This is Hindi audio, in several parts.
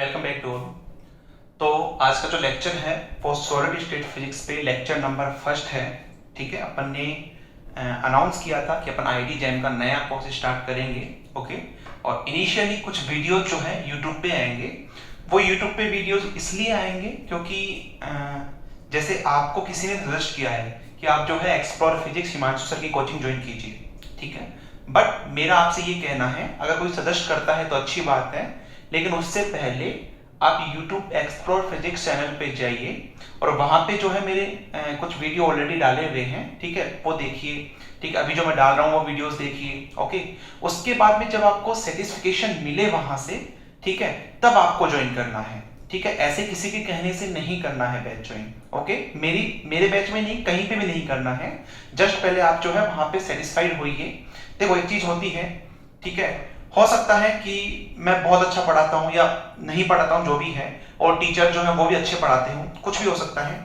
Welcome back to all. तो आज का जो लेक्चर है वो सॉलिड स्टेट फिजिक्स पे लेक्चर नंबर फर्स्ट है। ठीक है, अपन ने अनाउंस किया था कि अपन आईआईटी जैम का नया कोर्स स्टार्ट करेंगे। ओके, और इनिशियली कुछ वीडियोज जो है यूट्यूब पे आएंगे। वो यूट्यूब पे वीडियोज इसलिए आएंगे क्योंकि जैसे आपको किसी ने सजेस्ट किया है कि आप जो है एक्सप्लोर फिजिक्स हिमांशु सर की कोचिंग ज्वाइन कीजिए। ठीक है, बट मेरा आपसे ये कहना है, अगर कोई सजेस्ट करता है तो अच्छी बात है, लेकिन उससे पहले आप YouTube एक्सप्लोर फिजिक्स चैनल पे जाइए और वहां पे जो है मेरे कुछ वीडियो ऑलरेडी डाले हुए हैं। ठीक है, वो देखिए। ठीक है, अभी जो मैं डाल रहा हूँ वो वीडियोस देखिए। ओके, उसके बाद में जब आपको सेटिस्फिकेशन मिले वहां से, ठीक है, तब आपको ज्वाइन करना है। ठीक है, ऐसे किसी के कहने से नहीं करना है बैच ज्वाइन। ओके, मेरे बैच में नहीं, कहीं पे भी नहीं करना है। जस्ट पहले आप जो है वहां पे सेटिस्फाइड होइए। देखो, एक चीज होती है, ठीक है, हो सकता है कि मैं बहुत अच्छा पढ़ाता हूं या नहीं पढ़ाता हूं, जो भी है, और टीचर जो है वो भी अच्छे पढ़ाते हूं, कुछ भी हो सकता है।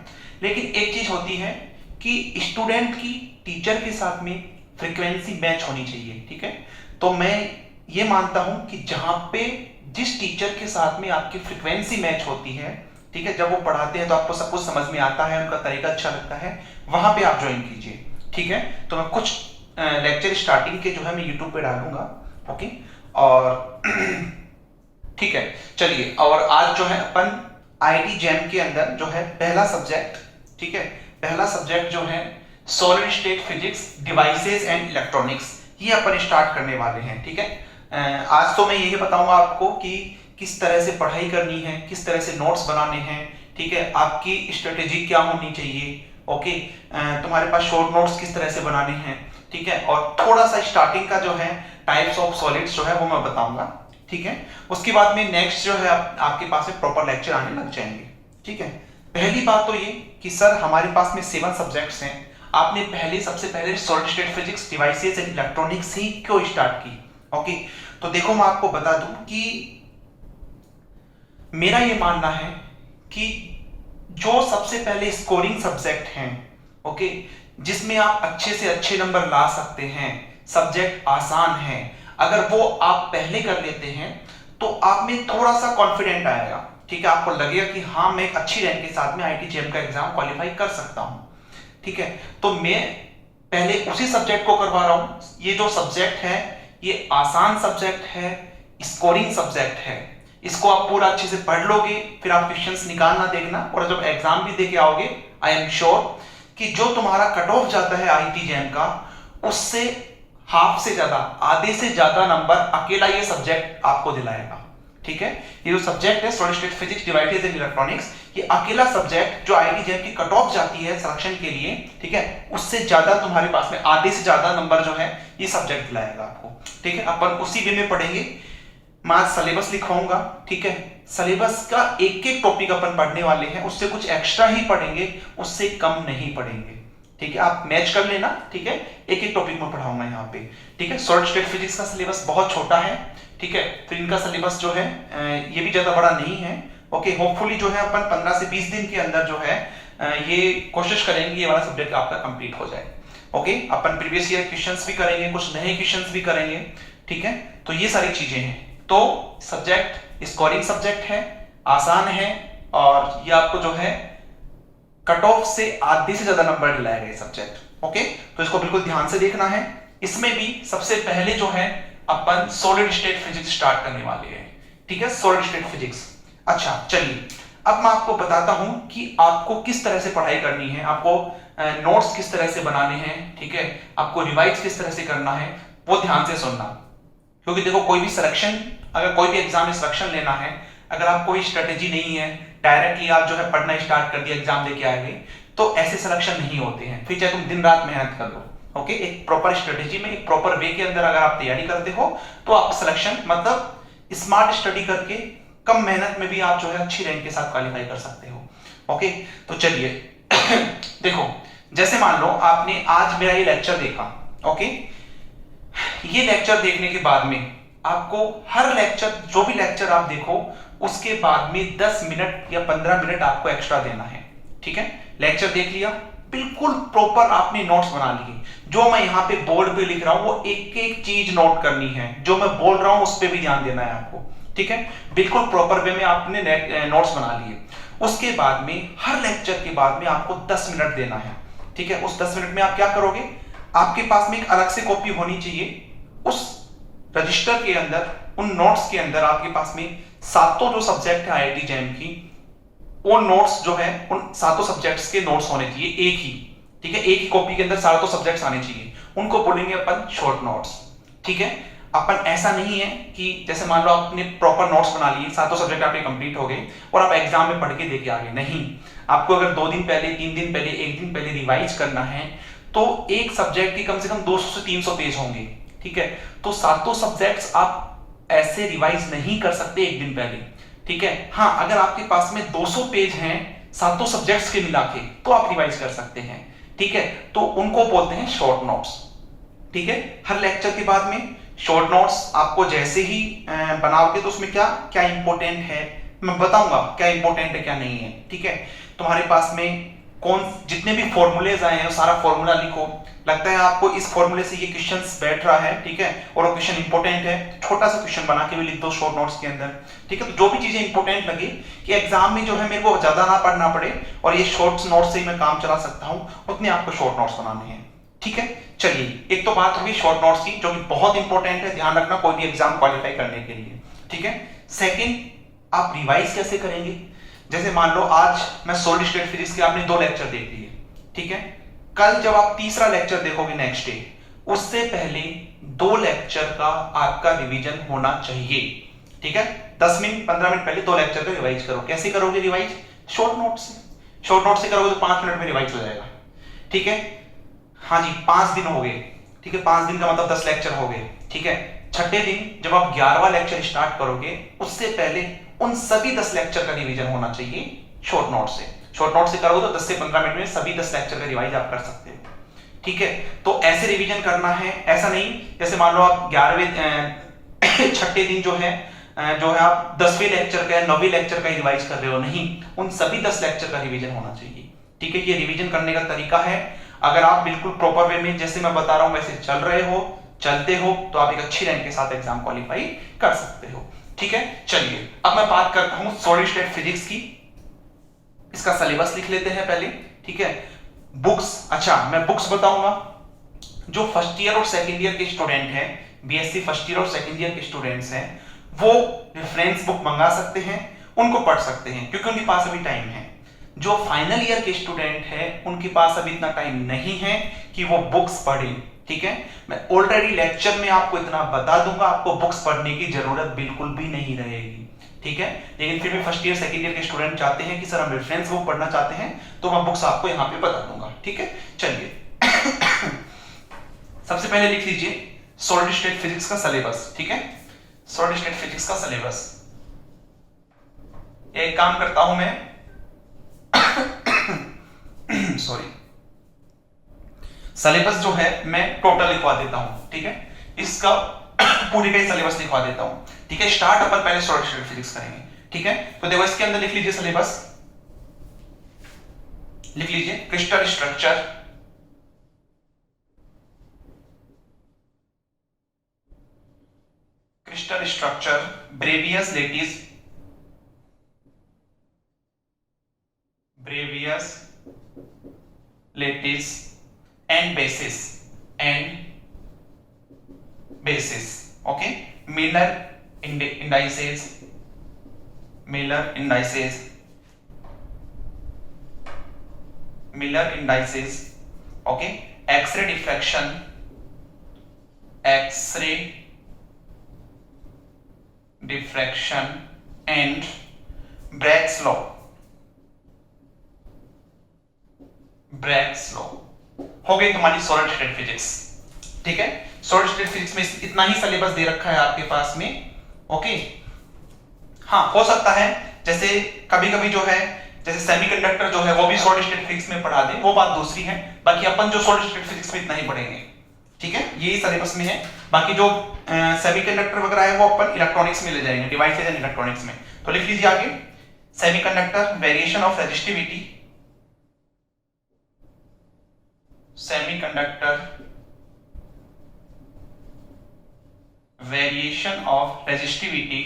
लेकिन एक चीज होती है कि स्टूडेंट की टीचर के साथ में फ्रीक्वेंसी मैच होनी चाहिए। ठीक है, तो मैं ये मानता हूं कि जहां पे जिस टीचर के साथ में आपकी फ्रीक्वेंसी मैच होती है, ठीक है, जब वो पढ़ाते हैं तो आपको सब कुछ समझ में आता है, उनका तरीका अच्छा लगता है, वहां पे आप ज्वाइन कीजिए। ठीक है, तो मैं कुछ लेक्चर स्टार्टिंग के जो है मैं यूट्यूब पे डालूंगा। ओके, और ठीक है, चलिए, और आज जो है अपन आईआईटी जैम के अंदर जो है पहला सब्जेक्ट, ठीक है, पहला सब्जेक्ट जो है solid state physics devices and electronics, ये अपन स्टार्ट करने वाले हैं। ठीक है, आज तो मैं यही बताऊंगा आपको कि किस तरह से पढ़ाई करनी है, किस तरह से नोट्स बनाने हैं। ठीक है, आपकी स्ट्रेटेजी क्या होनी चाहिए। ओके, तुम्हारे पास शॉर्ट नोट्स किस तरह से बनाने हैं। ठीक है, और थोड़ा सा स्टार्टिंग का जो है टाइप्स ऑफ सॉलिड्स जो है वो मैं बताऊंगा। ठीक है, उसके बाद में नेक्स्ट जो है आपके पास में प्रॉपर लेक्चर आने लग जाएंगे। ठीक है, पहली बात तो ये कि सर हमारे पास में 7 सब्जेक्ट्स हैं, आपने सबसे पहले solid state physics devices and electronics ही क्यों स्टार्ट की। ओके, तो देखो, मैं आपको बता दूं कि मेरा ये मानना है कि जो सबसे पहले स्कोरिंग सब्जेक्ट हैं, ओके, जिसमें आप अच्छे से अच्छे नंबर ला सकते हैं, सब्जेक्ट आसान है, अगर वो आप पहले कर लेते हैं तो आप में थोड़ा सा कॉन्फिडेंट आएगा। ठीक है, आपको लगेगा कि हाँ, मैं एक अच्छी रैंक के साथ में आईआईटी जेईई का एग्जाम क्वालिफाई कर सकता हूं। ठीक है, तो मैं पहले उसी सब्जेक्ट को करवा रहा हूं। ये जो सब्जेक्ट है ये आसान सब्जेक्ट है, स्कोरिंग सब्जेक्ट है। इसको आप पूरा अच्छे से पढ़ लोगे, फिर आप क्वेश्चंस निकालना देखना, और जब एग्जाम भी देके आओगे, आई एम श्योर कि जो तुम्हारा कट ऑफ जाता है आईआईटी जैम का, उससे हाफ से ज्यादा, आधे से ज्यादा नंबर अकेला ये सब्जेक्ट आपको दिलाएगा। ठीक है, ये जो सब्जेक्ट है solid state physics devices and electronics, ये अकेला सब्जेक्ट जो आईआईटी जैम की कट ऑफ जाती है सिलेक्शन के लिए, ठीक है, उससे ज्यादा तुम्हारे पास में, आधे से ज्यादा नंबर जो है ये सब्जेक्ट दिलाएगा आपको। ठीक है, अपन उसी वे में पढ़ेंगे। मैं आज सिलेबस लिखवाऊंगा। ठीक है, सिलेबस का एक एक टॉपिक अपन पढ़ने वाले हैं, उससे कुछ एक्स्ट्रा ही पढ़ेंगे, उससे कम नहीं पढ़ेंगे। ठीक है, आप मैच कर लेना। ठीक है, एक एक टॉपिक में पढ़ाऊंगा यहाँ पे। ठीक है, सॉलिड स्टेट फिजिक्स का सिलेबस बहुत छोटा है। ठीक है, फिर इनका सिलेबस जो है ये भी ज्यादा बड़ा नहीं है। ओके, होपफुली जो है अपन 15 से 20 दिन के अंदर जो है ये कोशिश करेंगे ये वाला सब्जेक्ट आपका कंप्लीट हो जाए। ओके, अपन प्रीवियस ईयर क्वेश्चंस भी करेंगे, कुछ नए क्वेश्चंस भी करेंगे। ठीक है, तो ये सारी चीजें हैं। तो सब्जेक्ट स्कोरिंग सब्जेक्ट है, आसान है, और ये आपको जो है कट ऑफ से आधे से ज्यादा नंबर दिलाएगा ये सब्जेक्ट। ओके, तो इसको बिल्कुल ध्यान से देखना है। इसमें भी सबसे पहले जो है अपन सॉलिड स्टेट फिजिक्स स्टार्ट करने वाले हैं। ठीक है, सॉलिड स्टेट फिजिक्स। अच्छा, चलिए, अब मैं आपको बताता हूं कि आपको किस तरह से पढ़ाई करनी है, आपको नोट्स किस तरह से बनाने हैं। ठीक है, आपको रिवाइज किस तरह से करना है, वो ध्यान से सुनना। क्योंकि देखो, कोई भी सिलेक्शन, अगर कोई भी एग्जाम में सिलेक्शन लेना है, अगर आप कोई स्ट्रेटेजी नहीं है, डायरेक्टली आप जो है पढ़ना स्टार्ट कर दिया, एग्जाम देके आएंगे, तो ऐसे सिलेक्शन नहीं होते हैं। फिर चाहे तुम दिन रात मेहनत कर लो। ओके, एक प्रॉपर स्ट्रेटेजी में, एक प्रॉपर वे के अंदर अगर आप तैयारी करते हो तो आप सिलेक्शन, मतलब स्मार्ट स्टडी करके कम मेहनत में भी आप जो है अच्छी रैंक के साथ क्वालिफाई कर सकते हो। ओके, तो चलिए देखो, जैसे मान लो आपने आज मेरा ये लेक्चर देखा। ओके, ये लेक्चर देखने के बाद में आपको हर लेक्चर, जो भी लेक्चर आप देखो, उसके बाद में 10 मिनट या 15 मिनट आपको एक्स्ट्रा देना है। ठीक है, लेक्चर देख लिया, बिल्कुल प्रॉपर आपने नोट्स बना लिए। जो मैं यहाँ पे बोर्ड पे लिख रहा हूं वो एक एक चीज नोट करनी है, जो मैं बोल रहा हूं उस पर भी ध्यान देना है आपको। ठीक है, बिल्कुल प्रॉपर वे में आपने नोट्स बना लिए। उसके बाद में हर लेक्चर के बाद में आपको 10 मिनट देना है, ठीक है। उस 10 मिनट में आप क्या करोगे, आपके पास में एक अलग से कॉपी होनी चाहिए। उस रजिस्टर के अंदर, उन नोट्स के अंदर आपके पास में सातों जो सब्जेक्ट है आईआईटी जैम की, वो नोट्स जो है उन सातों सब्जेक्ट्स के नोट्स होने चाहिए एक ही, ठीक है। एक ही कॉपी के अंदर सातों सब्जेक्ट्स आने चाहिए, उनको बोलेंगे अपन शॉर्ट नोट्स, ठीक है। अपन ऐसा नहीं है कि जैसे मान लो आपने प्रॉपर नोट्स बना लिए, सातों सब्जेक्ट आपके कंप्लीट हो गए और आप एग्जाम में पढ़ के देके आ गए, नहीं। आपको अगर 2 दिन पहले, 3 दिन पहले, 1 दिन पहले रिवाइज करना है तो एक सब्जेक्ट की कम से कम 200 से 300 पेज होंगे, ठीक है। तो सातों सब्जेक्ट्स आप ऐसे रिवाइज नहीं कर सकते एक दिन पहले, ठीक है। हाँ, अगर आपके पास में 200 पेज हैं सातों सब्जेक्ट्स के मिला के तो आप रिवाइज कर सकते हैं, ठीक है। तो उनको बोलते हैं शॉर्ट नोट्स, ठीक है। हर लेक्चर के बाद में शॉर्ट नोट्स आपको जैसे ही बनाओगे तो उसमें क्या क्या इंपॉर्टेंट है मैं बताऊंगा, क्या इंपॉर्टेंट है क्या नहीं है, ठीक है। तुम्हारे पास में कौन जितने भी फॉर्मूलेज आए हैं सारा फॉर्मूला लिखो। लगता है आपको इस फॉर्मूले से ये क्वेश्चंस बैठ रहा है, ठीक है, और वो क्वेश्चन इंपॉर्टेंट है, छोटा सा क्वेश्चन बना के भी लिख दो शॉर्ट नोट्स के अंदर, ठीक है। तो जो भी चीजें इंपॉर्टेंट लगे कि एग्जाम में जो है मेरे को ज्यादा ना पढ़ना पड़े और ये शॉर्ट नोट्स से ही मैं काम चला सकता हूं, उतने आपको शॉर्ट नोट्स बनाने हैं, ठीक है। चलिए, एक तो बात होगी शॉर्ट नोट्स की जो कि बहुत इंपॉर्टेंट है, ध्यान रखना कोई भी एग्जाम क्वालिफाई करने के लिए, ठीक है। सेकंड, आप रिवाइज कैसे करेंगे। जैसे मान लो आज मैं सॉलिड स्टेट फिजिक्स के आपने 2 लेक्चर देख लिए, ठीक है। कल जब आप तीसरा लेक्चर देखोगे नेक्स्ट डे, उससे पहले 2 लेक्चर का आपका रिवीजन होना चाहिए, ठीक है। 10 मिनट 15 मिनट पहले 2 लेक्चर का रिवाइज करो। कैसे करोगे रिवाइज, शॉर्ट नोट से। शॉर्ट नोट से करोगे तो 5 मिनट में रिवाइज हो जाएगा, ठीक है। हाँ जी, 5 दिन हो गए, ठीक है। 5 दिन का मतलब 10 लेक्चर हो गए, ठीक है। छठे दिन जब आप 11वां लेक्चर स्टार्ट करोगे उससे पहले उन सभी 10 लेक्चर का रिवीजन होना चाहिए शॉर्ट नोट से। शॉर्ट नोट से करोगे तो 10 से 15 मिनट में सभी 10 लेक्चर का रिवाइज आप कर सकते हो, ठीक है। तो ऐसे रिवीजन करना है, ऐसा नहीं जैसे मान लो आप 11वें छठे दिन जो है आप 10वें लेक्चर का या 9वें लेक्चर का रिवाइज कर रहे हो, नहीं, उन सभी 10 लेक्चर का रिवीजन होना चाहिए, ठीक है। ये रिवीजन करने का तरीका है। अगर आप बिल्कुल प्रॉपर वे में जैसे मैं बता रहा हूं वैसे चलते हो तो आप एक अच्छी रैंक के साथ एग्जाम क्वालिफाई कर सकते हो, ठीक है। चलिए, अब मैं बात करता हूं सॉलिड स्टेट फिजिक्स की। इसका सिलेबस लिख लेते हैं पहले, ठीक है। बुक्स, अच्छा मैं बुक्स बताऊंगा। जो फर्स्ट ईयर और सेकंड ईयर के स्टूडेंट हैं, बीएससी फर्स्ट ईयर और सेकंड ईयर के स्टूडेंट्स हैं, वो रेफरेंस बुक मंगा सकते हैं, उनको पढ़ सकते हैं क्योंकि उनके पास अभी टाइम है। जो फाइनल ईयर के स्टूडेंट हैं उनके पास अभी इतना टाइम नहीं है कि वो बुक्स पढ़ें, ठीक है। मैं ऑलरेडी लेक्चर में आपको इतना बता दूंगा, आपको बुक्स पढ़ने की जरूरत बिल्कुल भी नहीं रहेगी, ठीक है। लेकिन फिर भी फर्स्ट ईयर सेकंड ईयर के स्टूडेंट चाहते हैं कि सर हम रेफरेंस बुक पढ़ना चाहते हैं, तो मैं बुक्स आपको यहां पे बता दूंगा, ठीक है। चलिए सबसे पहले लिख लीजिए सॉलिड स्टेट फिजिक्स का सिलेबस, ठीक है। सॉलिड स्टेट फिजिक्स का सिलेबस, एक काम करता हूं मैं सॉरी, सिलेबस जो है मैं टोटल लिखवा देता हूं, ठीक है। इसका पूरी का सिलेबस लिखवा देता हूं, ठीक है। स्टार्ट अपन पहले सॉलिड स्टेट फिजिक्स करेंगे, ठीक है। तो देखो इसके अंदर लिख लीजिए सिलेबस, लिख लीजिए crystal structure, Bravais lattice and basis, okay. Miller indices, okay. X ray diffraction and Bragg's law हो गई तुम्हारी सॉलिड स्टेट फिजिक्स, ठीक है। सॉलिड स्टेट फिजिक्स में इतना ही सिलेबस दे रखा है आपके पास में, ओके। हाँ, हो सकता है जैसे कभी कभी जो है जैसे सेमीकंडक्टर जो है वो भी सॉलिड स्टेट फिजिक्स में पढ़ा दे, वो बात दूसरी है। बाकी अपन जो सॉलिड स्टेट फिजिक्स में इतना ही पढ़ेंगे, ठीक है। यही सिलेबस में है। बाकी जो सेमीकंडक्टर वगैरह है वो अपन इलेक्ट्रॉनिक्स में ले जाएंगे, डिवाइसेज एंड इलेक्ट्रॉनिक्स में। तो लिख लीजिए आगे, semiconductor variation of resistivity,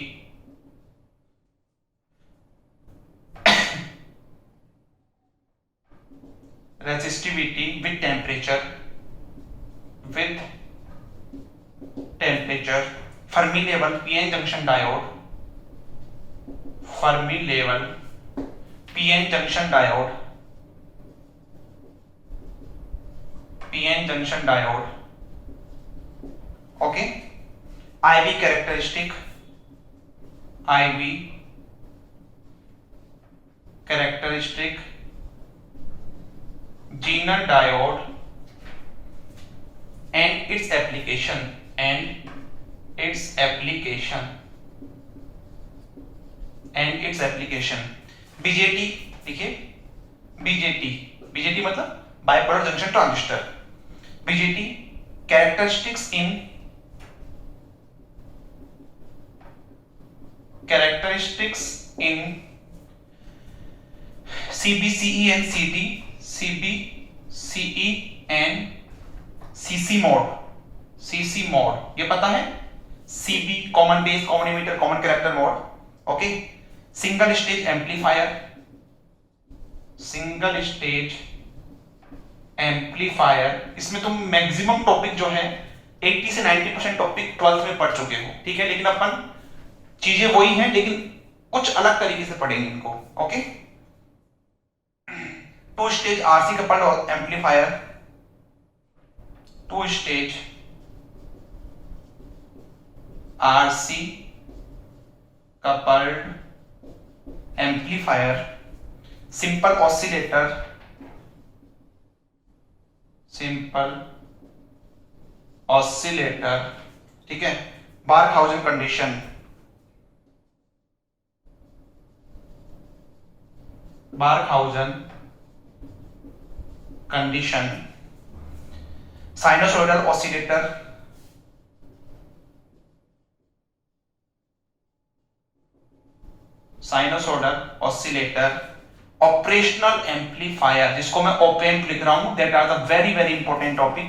resistivity with temperature, Fermi level PN junction diode, Fermi level PN junction diode, okay. IV characteristic, Zener diode and its application, BJT देखिए, BJT मतलब bipolar junction transistor, BJT characteristics in CB, CE and CD, CB, CE and CC mode, ये पता है? CB common base, common emitter, common character mode, okay. Single stage amplifier, इसमें तुम मैक्सिमम टॉपिक जो है 80 से 90% टॉपिक 12th में पढ़ चुके हो, ठीक है. लेकिन अपन चीजें वही हैं, लेकिन कुछ अलग तरीके से पढ़ेंगे इनको, okay. 2 stage RC coupled amplifier, 2 stage RC coupled amplifier, simple oscillator, ठीक है. Barkhausen condition, sinusoidal oscillator, operational amplifier, जिसको मैं ओपेम्प लिख रहा हूं, that are the very very important topic.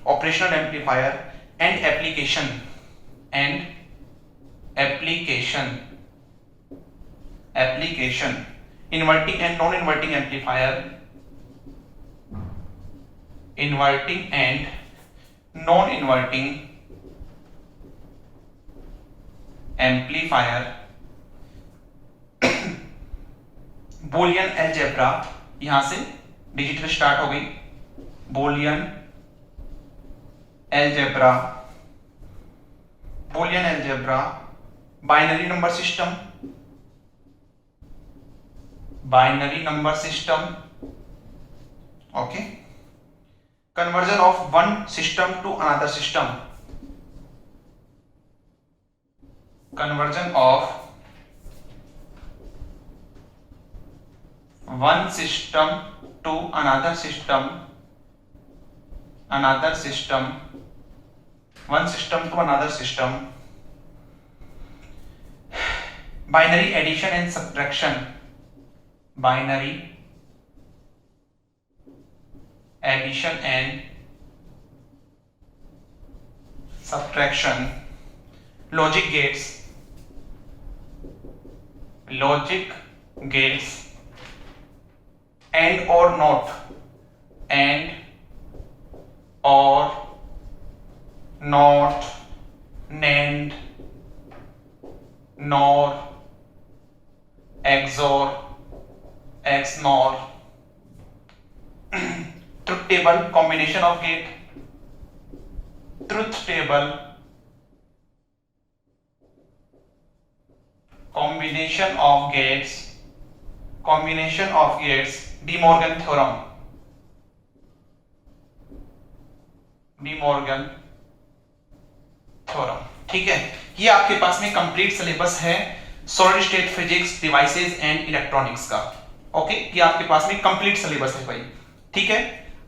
Operational amplifier and application, inverting and non inverting amplifier, inverting and non inverting amplifier, Boolean algebra, यहां से डिजिटल स्टार्ट हो गई, Boolean algebra, binary number system, okay. Conversion of one system to another system, one system to another system, binary addition and subtraction, logic gates, and or not, NAND, NOR, XOR, XNOR, truth table, combination of gate, truth table, combination of gates, De Morgan theorem, ठीक है. ये आपके पास में कंप्लीट सिलेबस है solid state physics, devices and electronics का, ओके. ये आपके पास में कंप्लीट सिलेबस है भाई, ठीक है.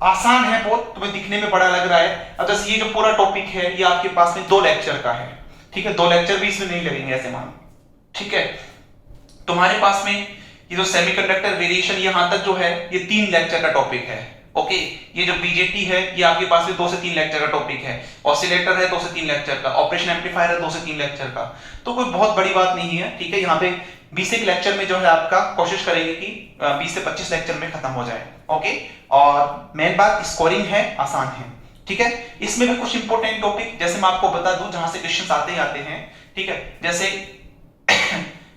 आसान है बहुत, तुम्हें दिखने में बड़ा लग रहा है. अब जैसे ये जो पूरा टॉपिक है ये आपके पास में 2 लेक्चर का है, ठीक है. 2 लेक्चर भी इसमें नहीं लगेंगे ऐसे मान, ठीक है. तुम्हारे पास में ये जो सेमीकंडक्टर वेरिएशन यहां तक जो है ये 3 लेक्चर का टॉपिक है, ओके. ये जो बीजेटी है ये आपके पास में 2 से 3 लेक्चर का टॉपिक है, ऑसिलेटर है 2 से 3 लेक्चर का, ऑपरेशन एम्पलीफायर है 2 से 3 लेक्चर का, तो कोई बहुत बड़ी बात नहीं है, ठीक है. यहाँ पे 20 एक लेक्चर में जो है आपका कोशिश करेंगे कि 20 से 25 लेक्चर में खत्म हो जाए। ओके, और मेन बात स्कोरिंग है, आसान है। ठीक है, इसमें भी कुछ इंपॉर्टेंट टॉपिक जैसे मैं आपको बता दूं जहां से क्वेश्चंस आते ही आते हैं। ठीक है, जैसे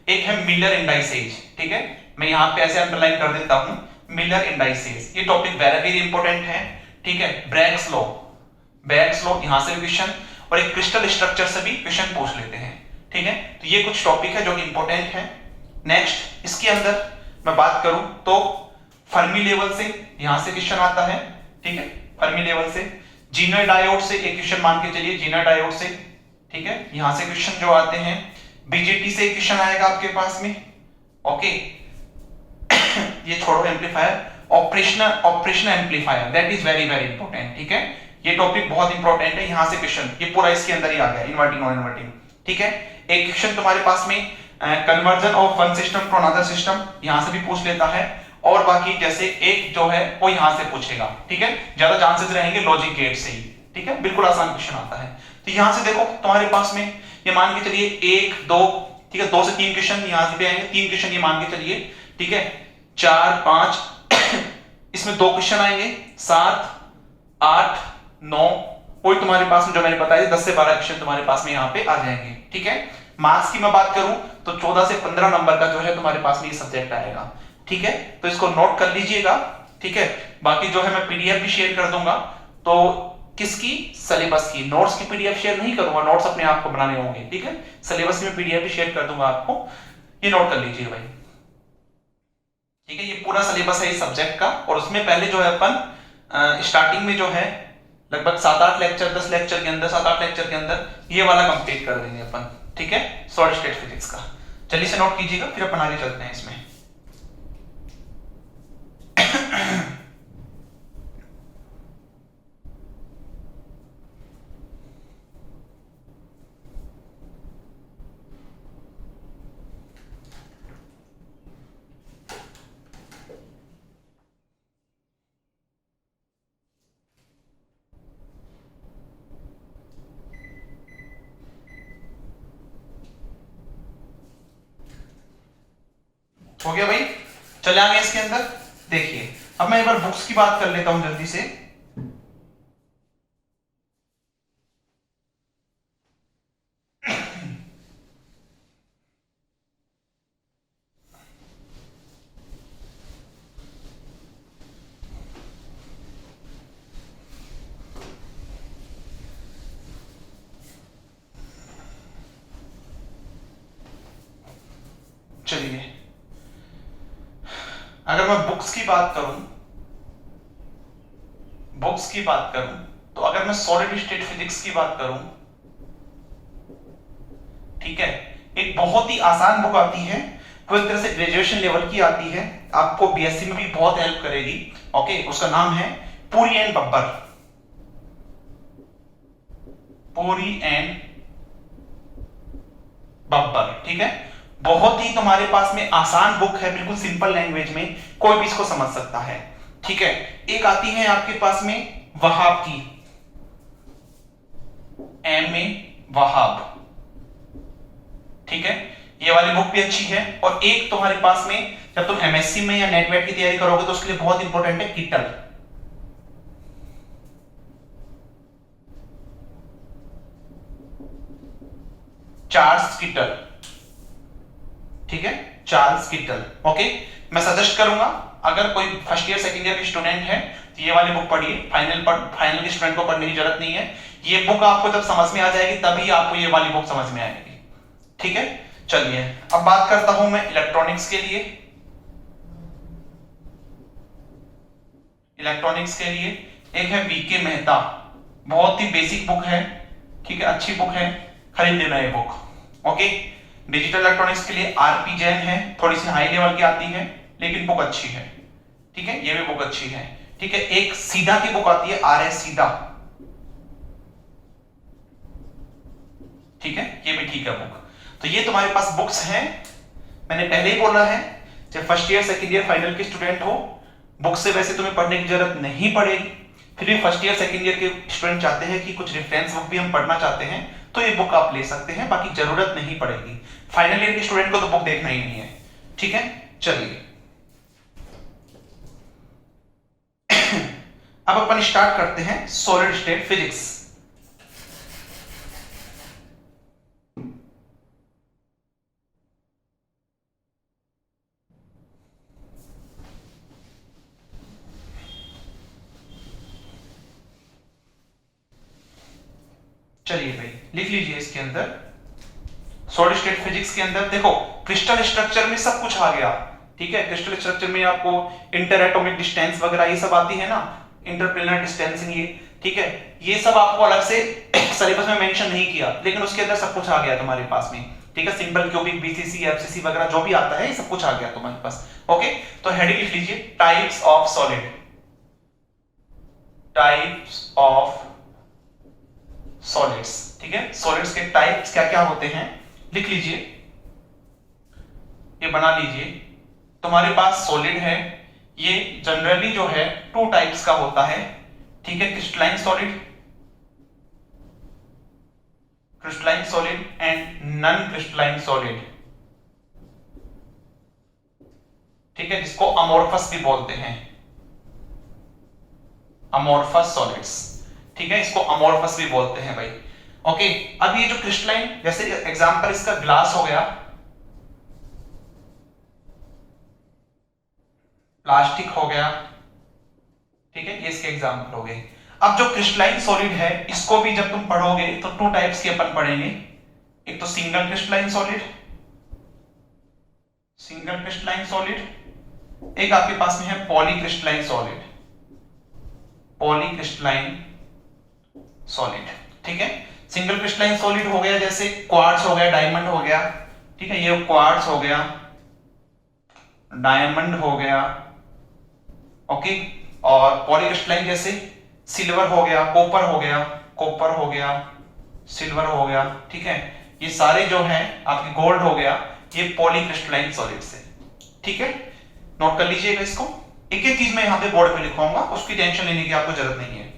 एक है मिलर इंडाइसेज। ठीक है, मैं यहां पे ऐसे अंडरलाइन कर देता हूं, मिलर इंडाइसेज, ये टॉपिक वेरी इंपॉर्टेंट है। ठीक है, ब्रैग्स लॉ, यहां से क्वेश्चन, और एक क्रिस्टल स्ट्रक्चर से भी क्वेश्चन पूछ लेते हैं। ठीक है, तो ये कुछ टॉपिक है जो कि इंपॉर्टेंट है। नेक्स्ट इसके अंदर मैं बात करूं तो फर्मी लेवल से यहां से क्वेश्चन आता है। ठीक है, फर्मी लेवल से, जीनर डायोड से एक क्वेश्चन मान के चलिए, जीनर डायोड से। ठीक है, यहां से क्वेश्चन जो आते हैं, बीजेटी से क्वेश्चन आएगा आपके पास में। ओके, ये छोड़ो, amplifier, operational amplifier, that is very important. ठीक है, ये टॉपिक बहुत इंपॉर्टेंट है, यहां से क्वेश्चन ये पूरा इसके अंदर ही आ गया, इन्वर्टिंग नॉन इन्वर्टिंग। ठीक है, एक क्वेश्चन तुम्हारे पास में conversion of one system to another system, यहां से भी पूछ लेता है, और बाकी जैसे एक जो है वो यहां से पूछेगा। ठीक है, ज्यादा चांसेस रहेंगे लॉजिक गेट से ही। ठीक है, बिल्कुल आसान क्वेश्चन आता है। तो यहां से देखो तुम्हारे पास में ये मान के चलिए 1 2, ठीक है, 2 से 3 क्वेश्चन यहां से भी आएंगे, 3 क्वेश्चन ये मान के चलिए। ठीक है, 4 5 इसमें 2 क्वेश्चन आएंगे, 7 8 9, कोई तुम्हारे पास में जो मैंने बताया 10 से 12 क्वेश्चन तुम्हारे पास में यहाँ पे आ जाएंगे। ठीक है, मार्क्स की मैं बात करूं तो 14 से 15 नंबर का जो है तुम्हारे पास में ये सब्जेक्ट आएगा। ठीक है, तो इसको नोट कर लीजिएगा। ठीक है, बाकी जो है मैं पीडीएफ भी शेयर कर दूंगा, तो किसकी, सिलेबस की, नोट्स की पीडीएफ शेयर नहीं करूंगा, नोट्स अपने आप को बनाने होंगे। ठीक है, सिलेबस में पीडीएफ भी शेयर कर दूंगा आपको, ये नोट कर लीजिए भाई। ठीक है, ये पूरा सिलेबस है इस सब्जेक्ट का, और उसमें पहले जो है अपन स्टार्टिंग में जो है लगभग 7-8 लेक्चर, 10 लेक्चर के अंदर, 7-8 लेक्चर के अंदर ये वाला कंप्लीट कर देंगे अपन। ठीक है, सॉलिड स्टेट फिजिक्स का। चलिए इसे नोट कीजिएगा, फिर अपन आगे चलते हैं इसमें। हो गया भाई, चले आगे इसके अंदर। देखिए अब मैं एक बार बुक्स की बात कर लेता हूं जल्दी से। चलिए अगर मैं बुक्स की बात करूं, तो अगर मैं सॉलिड स्टेट फिजिक्स की बात करूं, ठीक है, एक बहुत ही आसान बुक आती है, वो एक तरह से ग्रेजुएशन लेवल की आती है, आपको बीएससी में भी बहुत हेल्प करेगी। ओके, उसका नाम है पुरी एंड बब्बर, पुरी एंड बब्बर। ठीक है, बहुत ही तुम्हारे पास में आसान बुक है, बिल्कुल सिंपल लैंग्वेज में कोई भी इसको समझ सकता है। ठीक है, एक आती है आपके पास में वहाब की, एम ए वहाब। ठीक है, ये वाली बुक भी अच्छी है। और एक तुम्हारे पास में जब तुम एमएससी में या नेटवेट की तैयारी करोगे तो उसके लिए बहुत इंपॉर्टेंट है किटल, चार्ल्स किटल। ठीक है, चार्ल्स किटल। ओके, मैं सजेस्ट करूंगा अगर कोई फर्स्ट ईयर सेकंड ईयर के स्टूडेंट है तो ये वाली बुक पढ़िए, फाइनल के स्टूडेंट को पढ़ने की जरूरत नहीं है। ये बुक आपको जब समझ में आ जाएगी तभी आपको ये वाली बुक समझ में आएगी। ठीक है, चलिए अब बात करता हूं मैं इलेक्ट्रॉनिक्स के लिए। इलेक्ट्रॉनिक्स के लिए एक है वीके मेहता, बहुत ही बेसिक बुक है। ठीक है, अच्छी बुक है, खरीद लेना ये बुक। ओके, डिजिटल इलेक्ट्रॉनिक्स के लिए आरपी जैन है, थोड़ी सी हाई लेवल की आती है लेकिन बुक अच्छी है। ठीक है, ये भी बुक अच्छी है। ठीक है, एक सीधा की बुक आती है, आर एस सीधा। ठीक है, ये भी ठीक है बुक। तो ये तुम्हारे पास बुक्स हैं, मैंने पहले ही बोला है, जब first year second year final के स्टूडेंट हो, बुक से वैसे तुम्हें पढ़ने की जरूरत नहीं पड़ेगी। फिर भी फर्स्ट ईयर सेकंड ईयर के स्टूडेंट चाहते हैं कि कुछ रेफरेंस बुक भी हम पढ़ना चाहते हैं, तो ये बुक आप ले सकते हैं, बाकी जरूरत नहीं पड़ेगी। फाइनल ईयर के स्टूडेंट को तो बुक देखना ही नहीं है, ठीक है। चलिए अब अपन स्टार्ट करते हैं सॉलिड स्टेट फिजिक्स। चलिए भाई लिख लीजिए इसके अंदर सॉलिड स्टेट फिजिक्स के अंदर देखो क्रिस्टल स्ट्रक्चर में सब कुछ आ गया, ठीक है। क्रिस्टल स्ट्रक्चर में आपको इंटर एटॉमिक डिस्टेंस वगैरह ये सब आती है ना, इंटरप्लेनर डिस्टेंसिंग ये, ठीक है। ये सब आपको अलग से सिलेबस में मेंशन नहीं किया, लेकिन उसके अंदर सब कुछ आ गया तुम्हारे पास में, ठीक है। सिंपल क्यूबिक, बीसीसी, एफसीसी वगैरह जो भी आता है ये सब कुछ आ गया तुम्हारे पास। ओके, तो हेडिंग लिख लीजिए types of solid, types of solids, ठीक है। सॉलिड्स के टाइप्स क्या क्या होते हैं लिख लीजिए, ये बना लीजिए। तुम्हारे पास सॉलिड है, ये जनरली जो है टू टाइप्स का होता है, ठीक है। Crystalline solid, crystalline solid and non crystalline solid, ठीक है, जिसको अमोर्फस भी बोलते हैं, अमोर्फस सॉलिड्स, ठीक है, इसको अमोर्फस भी बोलते हैं भाई। ओके, अब ये जो क्रिस्टलाइन, जैसे एग्जांपल इसका ग्लास हो गया, प्लास्टिक हो गया, ठीक है, ये इसके एग्जांपल हो गए। अब जो क्रिस्टलाइन सॉलिड है इसको भी जब तुम पढ़ोगे तो टू टाइप्स के अपन पढ़ेंगे, एक तो single crystalline solid, single crystalline solid, एक आपके पास में है पॉलीक्रिस्टलाइन सॉलिड, पॉलीक्रिस्टलाइन सॉलिड, ठीक है। सिंगल क्रिस्टलाइन सॉलिड हो गया जैसे क्वार्ट्ज हो गया, डायमंड हो गया, ठीक है, ये क्वार्ट्ज हो गया, डायमंड हो गया, ओके। और पॉलीक्रिस्टलाइन जैसे सिल्वर हो गया, कॉपर हो गया, कॉपर हो गया, सिल्वर हो गया, ठीक है। ये सारे जो है आपके गोल्ड हो गया, ये पॉलीक्रिस्टलाइन सॉलिड्स है, ठीक है। नोट कर लीजिएगा इसको, एक एक चीज मैं यहां पे बोर्ड पे लिखवाऊंगा, उसकी टेंशन लेने की आपको जरूरत नहीं है।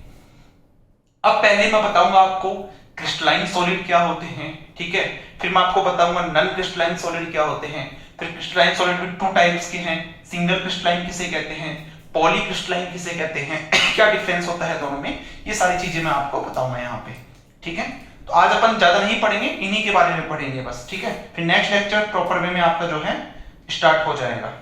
अब पहले मैं बताऊंगा आपको क्रिस्टलाइन सॉलिड क्या होते हैं, ठीक है। फिर मैं आपको बताऊंगा नॉन क्रिस्टलाइन सॉलिड क्या होते हैं। फिर क्रिस्टलाइन सॉलिड भी टू टाइप्स के हैं, सिंगल क्रिस्टलाइन किसे कहते हैं, पॉलीक्रिस्टलाइन किसे कहते हैं, क्या डिफरेंस होता है दोनों में, ये सारी चीजें मैं आपको बताऊंगा यहाँ पे, ठीक है। तो आज अपन ज्यादा नहीं पढ़ेंगे, इन्हीं के बारे में पढ़ेंगे बस, ठीक है। फिर नेक्स्ट लेक्चर प्रॉपर वे में आपका जो है स्टार्ट हो जाएगा।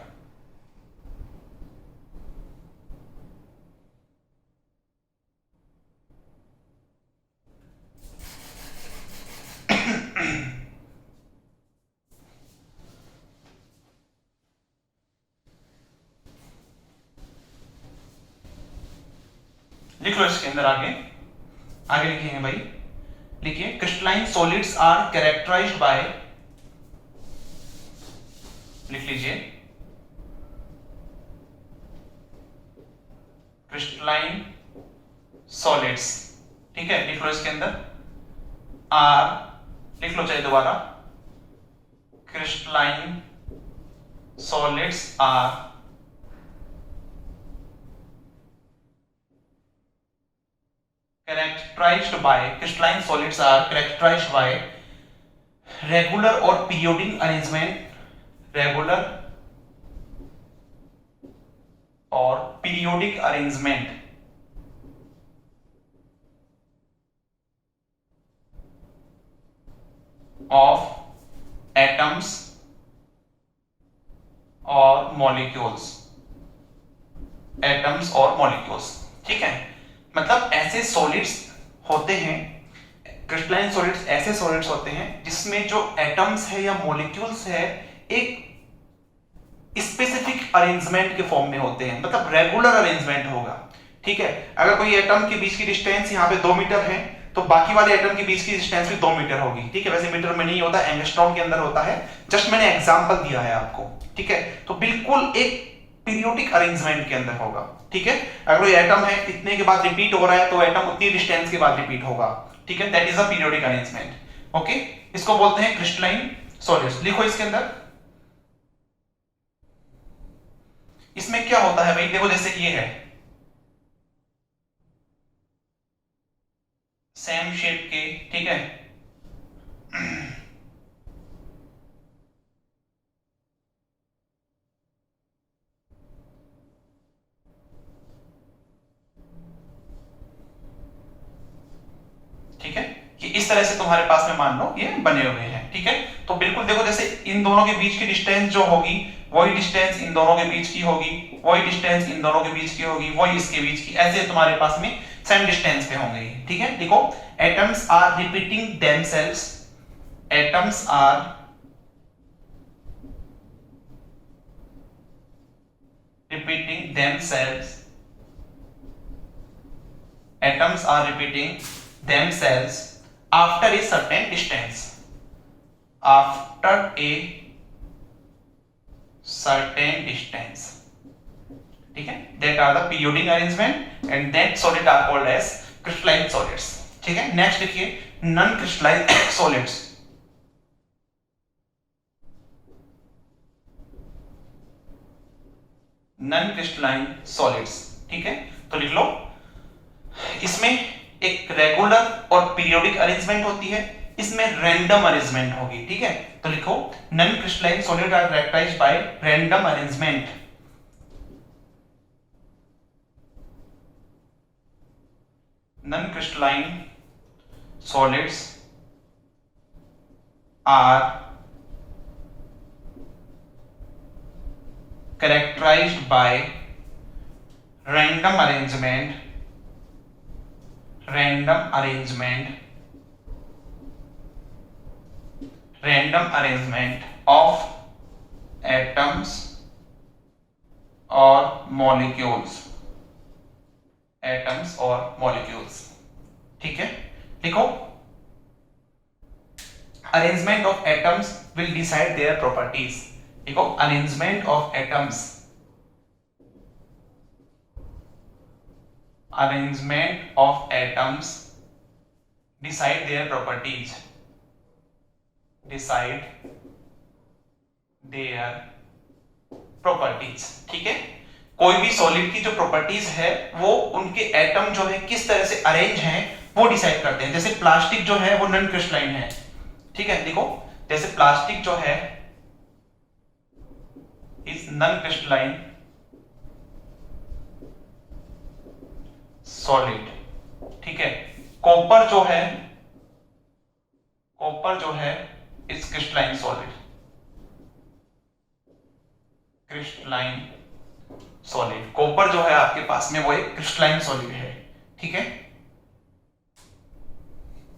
लिख लो इसके अंदर आगे, आगे लिखेंगे भाई, लिखिए crystalline solids are characterised by, लिख लीजिए क्रिस्टलाइन सॉलिड्स, ठीक है। लिख लो इसके अंदर आर, लिख लो चाहे दोबारा, crystalline solids are characterized by, crystalline solids are characterized by regular or periodic arrangement, regular or periodic arrangement of atoms or molecules, atoms और molecules, ठीक है। मतलब ऐसे सॉलिड्स होते हैं, क्रिस्टलाइन सॉलिड्स ऐसे सॉलिड्स होते हैं जिसमें जो एटम्स है या मॉलिक्यूल्स है एक स्पेसिफिक अरेंजमेंट के फॉर्म में होते हैं, मतलब रेगुलर अरेंजमेंट होगा, ठीक है। अगर कोई एटम के बीच की डिस्टेंस यहाँ पे 2 मीटर है तो बाकी वाले एटम के बीच की डिस्टेंस भी 2 मीटर होगी, ठीक है। वैसे मीटर में नहीं होता, एंगस्ट्रॉम के अंदर होता है, जस्ट मैंने एग्जांपल दिया है आपको, ठीक है। तो बिल्कुल एक पीरियोडिक अरेंजमेंट के अंदर होगा, ठीक है। अगर कोई एटम है इतने के बाद रिपीट हो रहा है तो एटम उतनी डिस्टेंस के बाद रिपीट होगा, ठीक है। That is a periodic arrangement, okay. इसको बोलते हैं क्रिस्टलाइन सॉलिड्स। लिखो इसके अंदर, इसमें क्या होता है भाई, देखो जैसे ये है सेम शेप के, ठीक है, ठीक है, कि इस तरह से तुम्हारे पास में मान लो ये बने हुए हैं। ठीक है, तो बिल्कुल देखो जैसे इन दोनों के बीच की डिस्टेंस जो होगी वही डिस्टेंस इन दोनों के बीच की होगी, वही डिस्टेंस इन दोनों के बीच की होगी, वही इसके बीच की, ऐसे तुम्हारे पास में सेम डिस्टेंस पे होंगे। ठीक है, देखो atoms are repeating themselves, atoms are repeating themselves, atoms are repeating themselves after a certain distance, after a certain distance. ठीक है, that are the periodic arrangement and that solid are called as crystalline solids. ठीक है, next देखिए non crystalline solids. Non crystalline solids. ठीक है, तो लिख लो इसमें एक रेगुलर और पीरियोडिक अरेंजमेंट होती है, इसमें रैंडम अरेंजमेंट होगी। ठीक है, तो लिखो non crystalline solid are characterised by random arrangement, non crystalline solids are characterized by random arrangement, random arrangement, random arrangement of atoms or molecules, atoms or molecules. ठीक है, लिखो arrangement of atoms will decide their properties. देखो arrangement of atoms, arrangement of atoms decide their properties, decide their properties. ठीक है, कोई भी सॉलिड की जो प्रॉपर्टीज है वो उनके एटम जो है किस तरह से अरेंज हैं वो डिसाइड करते हैं। जैसे प्लास्टिक जो है वो नॉन क्रिस्टलाइन है। ठीक है, देखो जैसे प्लास्टिक जो है is non-crystalline solid। ठीक है, कॉपर जो है, कॉपर जो है is crystalline solid, crystalline solid. Copper जो है आपके पास में वो एक क्रिस्टलाइन सॉलिड है। ठीक है,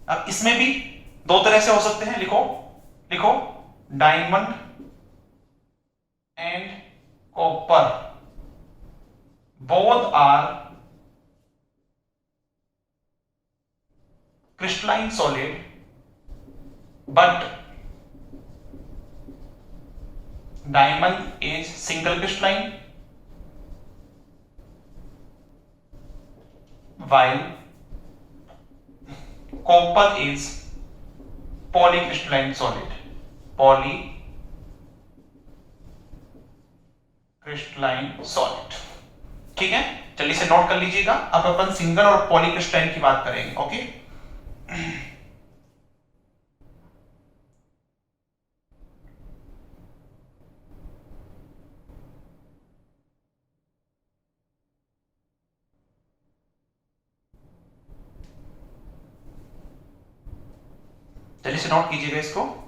अब इसमें भी दो तरह से हो सकते हैं, लिखो लिखो diamond and copper both are crystalline solid but diamond is single crystalline while copper is polycrystalline solid, poly crystalline solid. ठीक है, चलिए इसे नोट कर लीजिएगा। अब अपन सिंगल और पॉलीक्रिस्टलाइन की बात करेंगे। ओके, चलिए इसे नोट कीजिएगा इसको।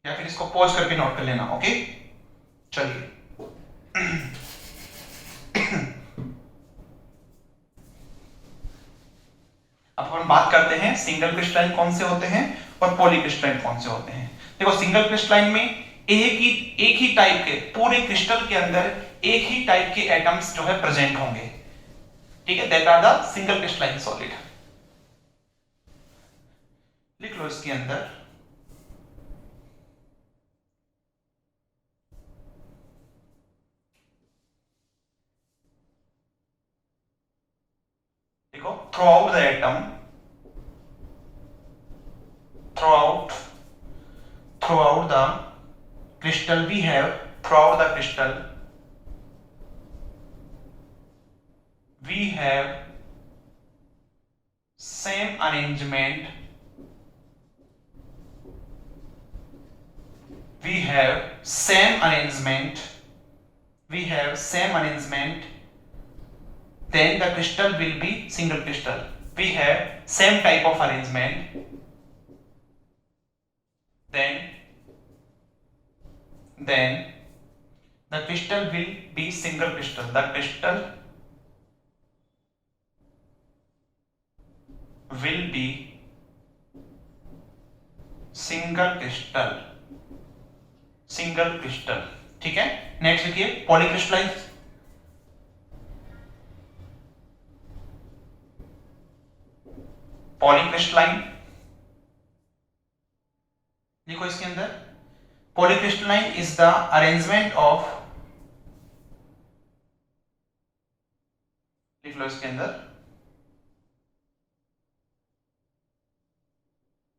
या फिर इसको पॉज करके नोट कर लेना। ओके, चलिए अब हम बात करते हैं सिंगल क्रिस्टलाइन कौन से होते हैं और पॉलीक्रिस्टलाइन कौन से होते हैं। देखो सिंगल क्रिस्टलाइन में एक ही टाइप के, पूरे क्रिस्टल के अंदर एक ही टाइप के एटम्स जो है प्रेजेंट होंगे। ठीक है, that are the single crystalline solid. लिख लो इसके अंदर देखो throughout the atom, throughout the crystal we have, throughout the crystal we have same arrangement, we have same arrangement then the crystal will be single crystal. We have same type of arrangement, then the crystal will be single crystal. The crystal will be single crystal. ठीक है। नेक्स्ट देखिए पॉलीक्रिस्टलाइन। लिखो इसके अंदर, polycrystalline is the arrangement of, लिख लो इसके अंदर,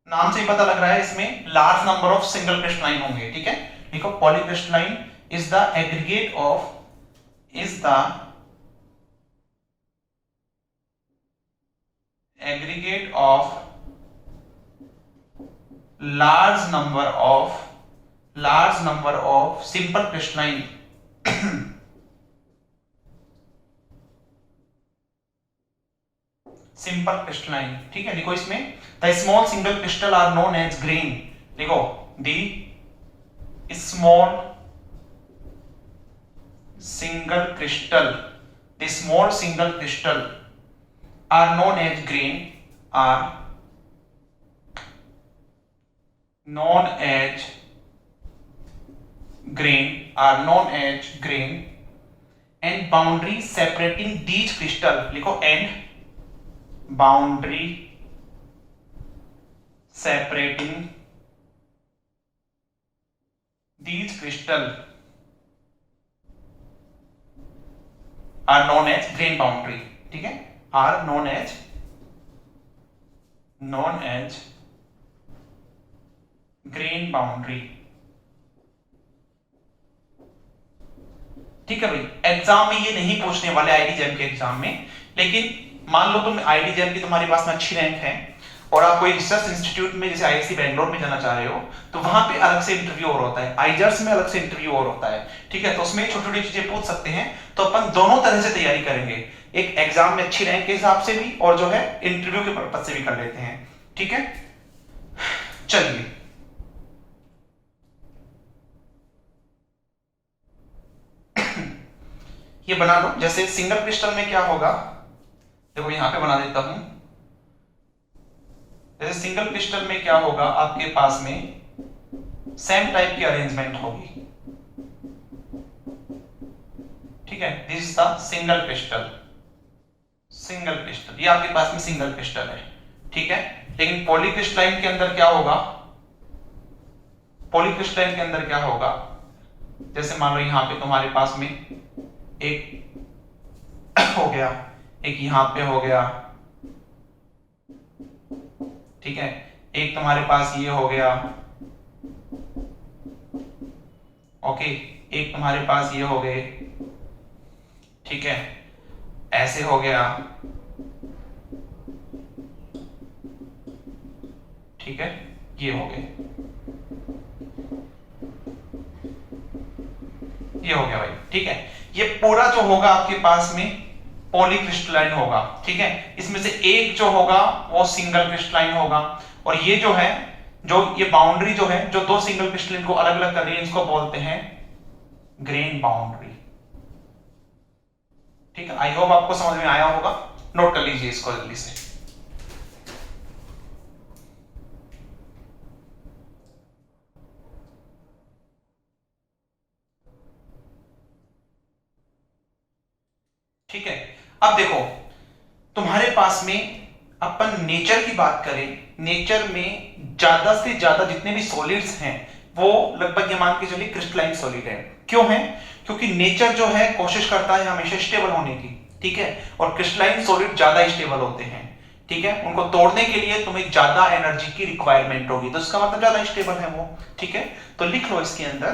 नाम से ही पता लग रहा है इसमें large number of single crystalline होंगे। ठीक है, लिखो polycrystalline is the aggregate of, large number of simple crystalline ठीक है। लिखो इसमें the small single crystal are known as grain. लिखो the small single crystal are known as grain, and boundary separating these crystal, लिखो and boundary separating these crystal are known as grain boundary। ठीक है, are known as grain boundary। ठीक है भाई, एग्जाम में ये नहीं पूछने वाले आईडीजेम के एग्जाम में, लेकिन मान लो तुम आईडीजेम की तुम्हारे पास में अच्छी रैंक है और आप कोई रिसर्च इंस्टीट्यूट में जैसे आईआईसी बैंगलोर में जाना चाह रहे हो, तो वहां पे अलग से इंटरव्यू और होता है, आईजर्स में अलग से इंटरव्यू और होता है। ठीक है, तो उसमें छोटी छोटी चीजें पूछ सकते हैं। तो अपन दोनों तरह से तैयारी करेंगे, एक एग्जाम में अच्छी रैंक के हिसाब से भी और जो है इंटरव्यू के पर्पज से भी कर लेते हैं। ठीक है, चलिए ये बना लो। जैसे सिंगल क्रिस्टल में क्या होगा, देखो यहां पे बना देता हूं। जैसे सिंगल क्रिस्टल में क्या होगा, आपके पास में सेम टाइप की अरेंजमेंट होगी। ठीक है, this is the single crystal, ये आपके पास में सिंगल क्रिस्टल है। ठीक है, लेकिन पॉलीक्रिस्टलाइन के अंदर क्या होगा, जैसे मान लो यहां पे तुम्हारे पास में एक हो गया, एक यहां पे हो गया। ठीक है, एक तुम्हारे पास ये हो गया, ओके, एक तुम्हारे पास ये हो गए। ठीक है, ऐसे हो गया। ठीक है, ये हो गए, ये हो गया भाई। ठीक है, ये पूरा जो होगा आपके पास में पॉलीक्रिस्टलाइन होगा। ठीक है, इसमें से एक जो होगा वो सिंगल क्रिस्टलाइन होगा, और ये जो है, जो ये बाउंड्री जो है, जो दो सिंगल क्रिस्टलाइन को अलग अलग कर रही है, इसको बोलते हैं ग्रेन बाउंड्री। ठीक है, आई होप आपको समझ में आया होगा। नोट कर लीजिए इसको जल्दी से। ठीक है, अब देखो तुम्हारे पास में अपन नेचर की बात करें, नेचर में ज्यादा से ज्यादा जितने भी सॉलिड्स हैं वो लगभग ये मान के चलिए क्रिस्टलाइन सॉलिड है। क्यों है? क्योंकि नेचर जो है कोशिश करता है हमेशा स्टेबल होने की। ठीक है, और क्रिस्टलाइन सॉलिड ज्यादा स्टेबल होते हैं। ठीक है, उनको तोड़ने के लिए तुम्हें ज्यादा एनर्जी की रिक्वायरमेंट होगी, तो इसका मतलब ज्यादा स्टेबल है वो। ठीक है, तो लिख लो इसके अंदर,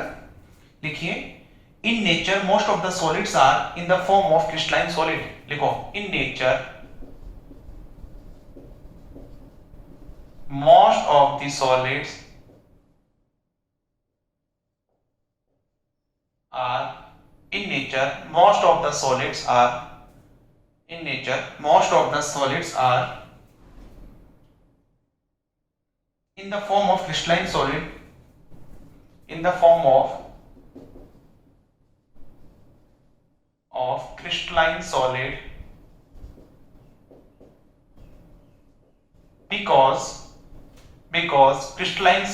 लिखिए in nature most of the solids are in the form of crystalline solid। लिखो in nature most of the solids are In nature, most of the solids are in the form of crystalline solid, in the form of crystalline solid, because crystalline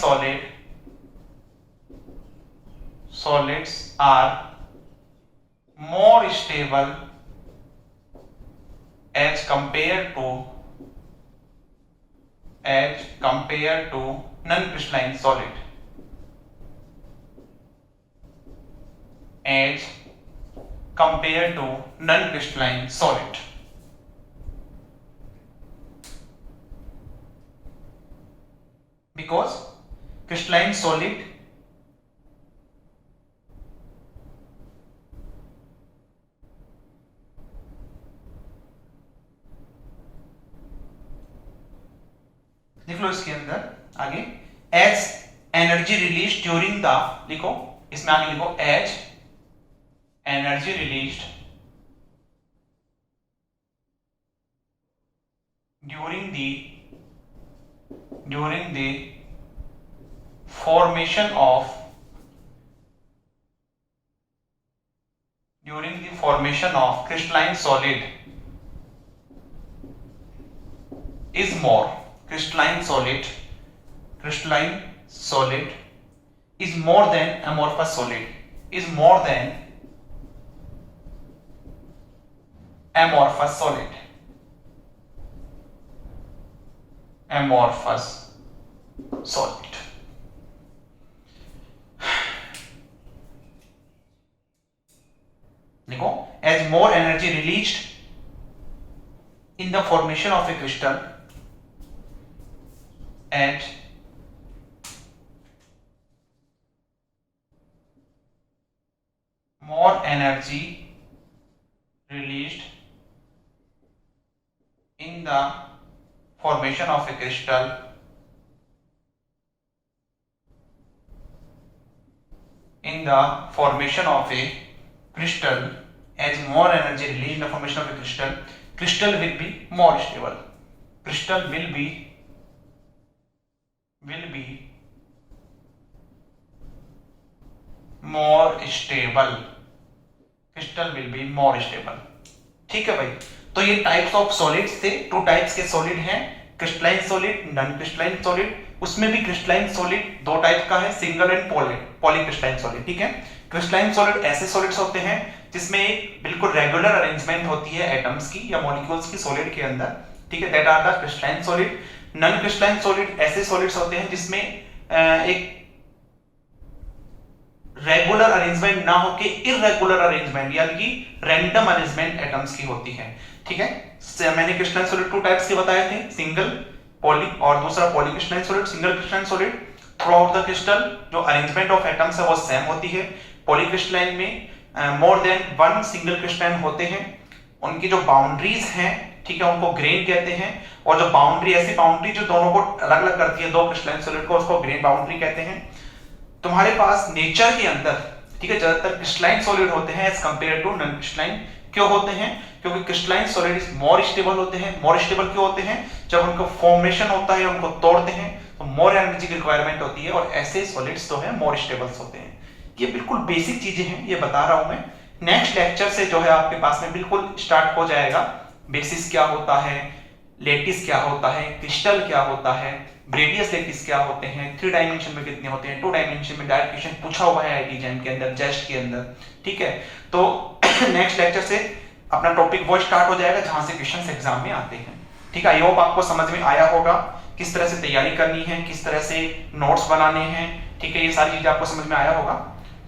solids are more stable as compared to non-crystalline solid, as compared to non-crystalline solid. Because crystalline solid लिख लो इसके अंदर आगे, as energy release during the, लिखो इसमें आगे लिखो as energy released during the formation of crystalline solid is more, crystalline solid is more than amorphous solid, is more than amorphous solid, amorphous solid. देखो, as more energy released in the formation of a crystal, as more energy released in the formation of a crystal, as more energy released in the formation of a crystal will be more stable, crystal will be more stable, crystal will be more stable. ठीक है भाई, तो ये टाइप्स ऑफ सॉलिड्स थे, टू टाइप्स के सॉलिड हैं, crystalline solid, non crystalline solid. उसमें भी क्रिस्टलाइन सॉलिड दो टाइप का है, सिंगल एंड पॉलीक्रिस्टलाइन सॉलिड। ठीक है, क्रिस्टलाइन सॉलिड ऐसे सॉलिड्स होते हैं जिसमें एक बिल्कुल रेगुलर अरेंजमेंट होती है एटम्स की या मॉलिक्यूल्स की सॉलिड के अंदर। ठीक है, that are the crystalline solid. Non crystalline solid ऐसे सॉलिड्स होते हैं जिसमें एक रेगुलर अरेंजमेंट ना होके इररेगुलर अरेंजमेंट यानी कि रैंडम अरेंजमेंट एटम्स की होती है। ठीक है, मैंने क्रिस्टलाइन सॉलिड टू टाइप्स के बताए थे, सिंगल पॉली और दूसरा polycrystalline solid. Single crystalline solid through out the crystal जो अरेंजमेंट ऑफ एटम्स है वो सेम होती है। पॉलीक्रिस्टलाइन में more than one single crystalline होते हैं, उनकी जो बाउंड्रीज हैं, ठीक है, उनको ग्रेन कहते हैं। और जो बाउंड्री, ऐसी बाउंड्री जो दोनों को अलग अलग करती है दो क्रिस्टलाइन सॉलिड को, उसको ग्रेन बाउंड्री कहते हैं। तुम्हारे पास नेचर के अंदर, ठीक है, ज्यादातर क्रिस्टलाइन सॉलिड होते हैं as compare to non crystalline. क्यों होते हैं? क्योंकि क्रिस्टलाइन सॉलिड मोर स्टेबल होते हैं। मोर स्टेबल क्यों होते हैं? जब उनको फॉर्मेशन होता है, उनको तोड़ते हैं तो मोर एनर्जी की रिक्वायरमेंट होती है और ऐसे सॉलिड्स तो है मोर स्टेबल्स होते हैं। ये बिल्कुल बेसिक चीजें हैं, ये बता रहा हूं मैं। नेक्स्ट लेक्चर से जो है आपके पास में बिल्कुल स्टार्ट हो जाएगा, बेसिस क्या होता है, लेटिस क्या होता है, क्रिस्टल क्या होता है, ब्रेवियस लेटिस क्या होते हैं, 3 डायमेंशन में कितने होते हैं, 2 डायमेंशन में। डायरेक्ट क्वेश्चन पूछा हुआ है आईआईटी जैम के अंदर, जेस्ट के अंदर। ठीक है, तो नेक्स्ट लेक्चर से अपना टॉपिक वो स्टार्ट हो जाएगा जहां से क्वेश्चंस एग्जाम में आते हैं। ठीक है, आई होप आपको समझ में आया होगा किस तरह से तैयारी करनी है, किस तरह से नोट्स बनाने हैं। ठीक है, ये सारी चीजें आपको समझ में आया होगा।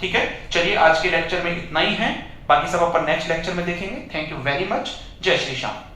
ठीक है, चलिए आज के लेक्चर में इतना ही है, बाकी सब अपन नेक्स्ट लेक्चर में देखेंगे। थैंक यू वेरी मच, जय श्री श्याम।